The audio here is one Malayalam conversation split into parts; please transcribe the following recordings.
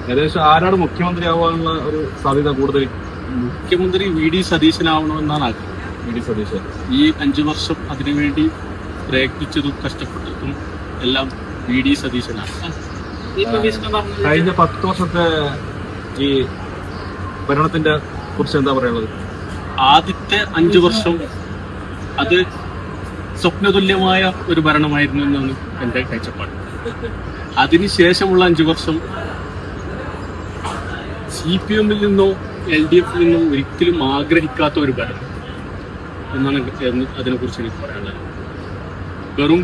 ഏകദേശം ആരാണ് മുഖ്യമന്ത്രി ആവാനുള്ള ഒരു സാധ്യത കൂടുതൽ? മുഖ്യമന്ത്രി വി.ഡി. സതീശനാവണമെന്നാണ് ആഗ്രഹം. വി.ഡി. സതീശൻ ഈ 5 വർഷം അതിനുവേണ്ടി പ്രയത്നിച്ചതും കഷ്ടപ്പെട്ടതും എല്ലാം വി.ഡി. സതീശനാണ്. കഴിഞ്ഞ 10 വർഷത്തെ ഈ ഭരണത്തിന്റെ കുറിച്ച് എന്താ പറയാനുള്ളത്? ആദ്യത്തെ 5 വർഷം അത് സ്വപ്നതുല്യമായ ഒരു ഭരണമായിരുന്നു എന്നാണ് എൻ്റെ കാഴ്ചപ്പാട്. അതിനുശേഷമുള്ള 5 വർഷം CPM-ൽ നിന്നോ LDF-ൽ നിന്നോ ഒരിക്കലും ആഗ്രഹിക്കാത്ത ഒരു ഭരണം എന്നാണ് അതിനെക്കുറിച്ച് എനിക്ക് പറയാനുള്ളത്. വെറും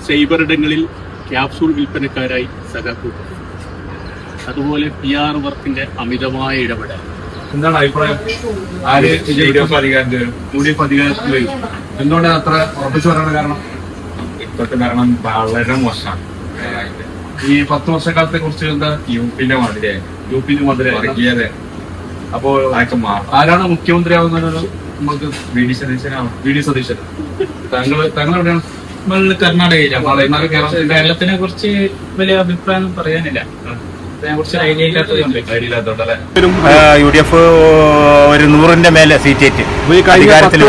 സൈബർ ഇടങ്ങളിൽ ക്യാപ്സൂൾ വിൽപ്പനക്കാരായി സഖാക്കൾ, അതുപോലെ PR വർക്കിന്റെ അമിതമായ ഇടപെടൽ. എന്താണ് അഭിപ്രായം? ആര് UDF അധികാരത്തിൽ വരും? എന്തുകൊണ്ട് അത്ര ഉറപ്പിച്ചു പറയാനുള്ള കാരണം? ഇപ്പോഴത്തെ ഭരണം വളരെ മോശമാണ്. ഈ 10 വർഷക്കാലത്തെ കുറിച്ച് എന്താ? യുപിന്റെ മാതിരി വർഗീയത. അപ്പോ ആരാണ് മുഖ്യമന്ത്രി ആവുന്നത്? നമുക്ക് വി.ഡി. സതീശനാണ്. വി.ഡി. സതീശൻ. താങ്കൾ എവിടെയാണ്? കർണാടകയിലാണ്. കേരളത്തിനെ കുറിച്ച് വലിയ അഭിപ്രായം പറയാനില്ല. അതിനെക്കുറിച്ച് ഐഡിയ ഇല്ലാത്തതുകൊണ്ടല്ലേ. UDF ഒരു 100ന്റെ മേലെ സീറ്റേറ്റ് അധികാരത്തിൽ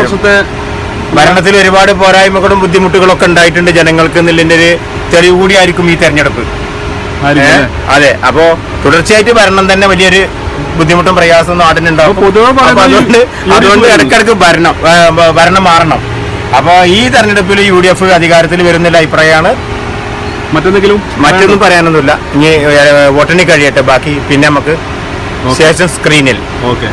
ഭരണത്തിൽ ഒരുപാട് പോരായ്മകളും ബുദ്ധിമുട്ടുകളൊക്കെ ഉണ്ടായിട്ടുണ്ട് ജനങ്ങൾക്ക് എന്നുള്ളതിന്റെ ഒരു തെളിവ് കൂടിയായിരിക്കും ഈ തെരഞ്ഞെടുപ്പ്. അതെ, അപ്പോ തുടർച്ചയായിട്ട് ഭരണം തന്നെ വലിയൊരു ബുദ്ധിമുട്ടും പ്രയാസവും നാടിനുണ്ടാവും. അതുകൊണ്ട് ഇടയ്ക്കിടയ്ക്ക് ഭരണം മാറണം. അപ്പൊ ഈ തെരഞ്ഞെടുപ്പിൽ UDF അധികാരത്തിൽ വരുന്നില്ല അഭിപ്രായമാണ്. മറ്റൊന്നും പറയാനൊന്നുമില്ല. ഇനി വോട്ടെണ്ണി കഴിയട്ടെ, ബാക്കി പിന്നെ നമുക്ക് ശേഷം സ്ക്രീനിൽ. ഓക്കെ.